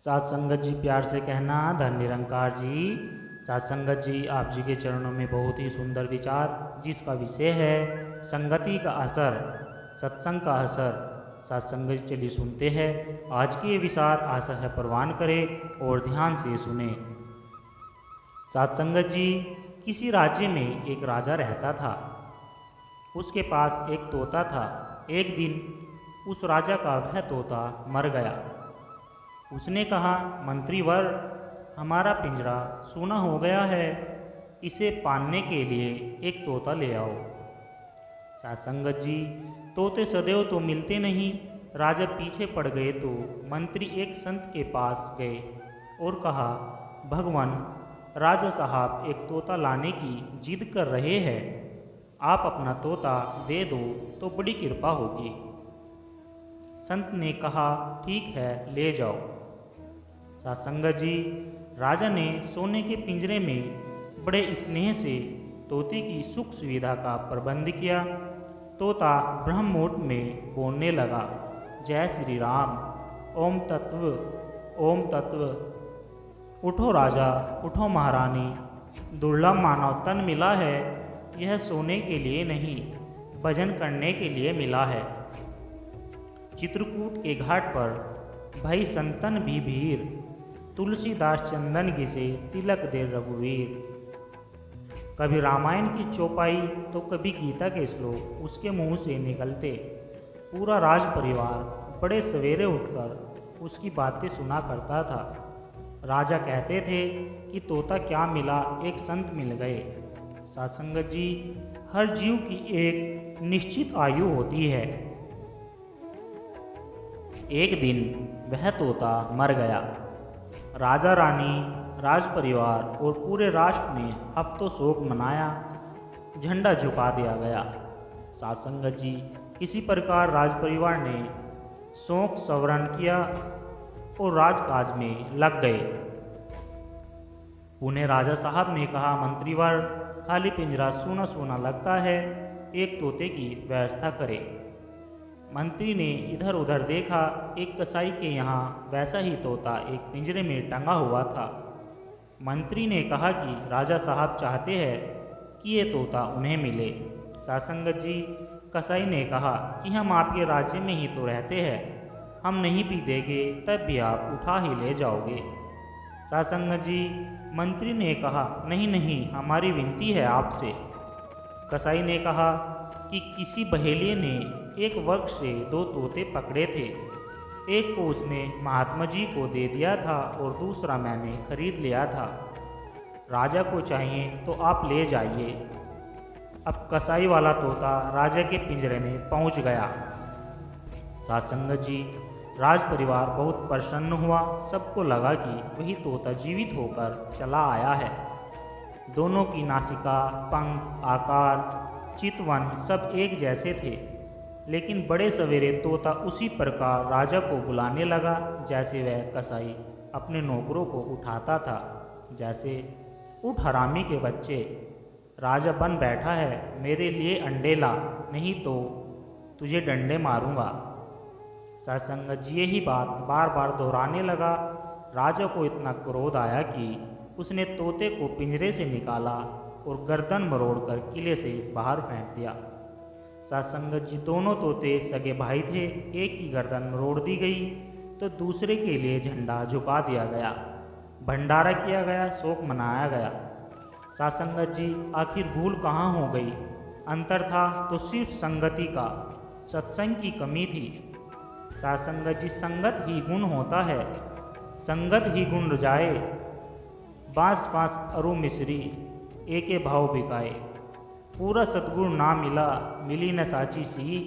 साथ संगत जी प्यार से कहना धन निरंकार जी। साथ संगत जी आप जी के चरणों में बहुत ही सुंदर विचार जिसका विषय है संगति का असर, सत्संग का असर। साथ संगत जी चलिए सुनते हैं आज के ये विचार, आशा है प्रवान करें और ध्यान से सुने। साथ संगत जी किसी राज्य में एक राजा रहता था। उसके पास एक तोता था। एक दिन उस राजा का वह तोता मर गया। उसने कहा, मंत्रीवर, हमारा पिंजरा सूना हो गया है, इसे पालने के लिए एक तोता ले आओ। साथ संगत जी तोते सदैव तो मिलते नहीं। राजा पीछे पड़ गए तो मंत्री एक संत के पास गए और कहा, भगवान, राजा साहब एक तोता लाने की जिद कर रहे हैं, आप अपना तोता दे दो तो बड़ी कृपा होगी। संत ने कहा, ठीक है, ले जाओ। साथ संगत जी राजा ने सोने के पिंजरे में बड़े स्नेह से तोते की सुख सुविधा का प्रबंध किया। तोता ब्रह्म मुहूर्त में बोलने लगा, जय श्री राम, ओम तत्व, ओम तत्व। उठो राजा, उठो महारानी, दुर्लभ मानव तन मिला है, यह सोने के लिए नहीं, भजन करने के लिए मिला है। चित्रकूट के घाट पर भाई संतन भी भीर, तुलसीदास चंदन घिसे तिलक दे रघुवीर। कभी रामायण की चौपाई तो कभी गीता के श्लोक उसके मुंह से निकलते। पूरा राज परिवार बड़े सवेरे उठकर उसकी बातें सुना करता था। राजा कहते थे कि तोता क्या मिला, एक संत मिल गए। साथ संगत जी हर जीव की एक निश्चित आयु होती है। एक दिन वह तोता मर गया। राजा रानी, राज परिवार और पूरे राष्ट्र ने हफ्तों शोक मनाया, झंडा झुका दिया गया। साथ संगत जी किसी प्रकार राज परिवार ने शोक सवरण किया और राजकाज में लग गए। पुणे राजा साहब ने कहा, मंत्रीवर, खाली पिंजरा सूना सूना लगता है, एक तोते की व्यवस्था करें। मंत्री ने इधर उधर देखा, एक कसाई के यहाँ वैसा ही तोता एक पिंजरे में टंगा हुआ था। मंत्री ने कहा कि राजा साहब चाहते हैं कि ये तोता उन्हें मिले। साथ संगत जी कसाई ने कहा कि हम आपके राज्य में ही तो रहते हैं, हम नहीं भी देंगे तब भी आप उठा ही ले जाओगे। साथ संगत जी मंत्री ने कहा, नहीं नहीं, हमारी विनती है आपसे। कसाई ने कहा कि किसी बहेलिये ने एक वृक्ष से दो तोते पकड़े थे, एक को उसने महात्मा जी को दे दिया था और दूसरा मैंने खरीद लिया था। राजा को चाहिए तो आप ले जाइए। अब कसाई वाला तोता राजा के पिंजरे में पहुंच गया। साथ संगत जी राज परिवार बहुत प्रसन्न हुआ। सबको लगा कि वही तोता जीवित होकर चला आया है। दोनों की नासिका, पंख, आकार, चितवन सब एक जैसे थे, लेकिन बड़े सवेरे तोता उसी प्रकार राजा को बुलाने लगा जैसे वह कसाई अपने नौकरों को उठाता था। जैसे, उठ हरामी के बच्चे, राजा बन बैठा है, मेरे लिए अंडे ला, नहीं तो तुझे डंडे मारूंगा। साथ संगत जी यही बात बार बार दोहराने लगा। राजा को इतना क्रोध आया कि उसने तोते को पिंजरे से निकाला और गर्दन मरोड़कर किले से बाहर फेंक दिया। साथ संगत जी दोनों तोते सगे भाई थे। एक की गर्दन मरोड़ दी गई तो दूसरे के लिए झंडा झुका दिया गया, भंडारा किया गया, शोक मनाया गया। साथ संगत जी आखिर भूल कहाँ हो गई? अंतर था तो सिर्फ संगति का, सत्संग की कमी थी। साथ संगत जी संगत ही गुण होता है, संगत ही गुण जाए। बांस बांस अरु मिश्री, एके भाव बिकाए। पूरा सतगुरु ना मिला, मिली न साची सी,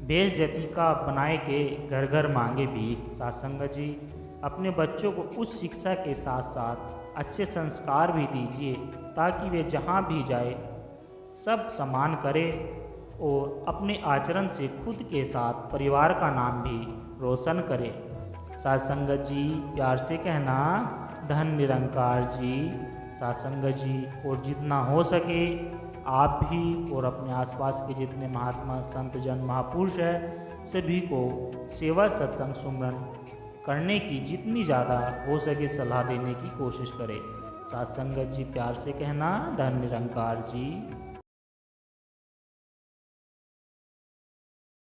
बेस जति का बनाए के घर घर मांगे भीख। साथ संगत जी अपने बच्चों को उच्च शिक्षा के साथ साथ अच्छे संस्कार भी दीजिए ताकि वे जहाँ भी जाए सब सम्मान करे और अपने आचरण से खुद के साथ परिवार का नाम भी रोशन करे। साथ संगत जी प्यार से कहना, धन निरंकार जी। साथ संगत जी और जितना हो सके आप भी और अपने आसपास के जितने महात्मा संत जन महापुरुष हैं सभी को सेवा सत्संग सुमरन करने की जितनी ज़्यादा हो सके सलाह देने की कोशिश करें। साथ संगत जी, प्यार से कहना, धन निरंकार जी।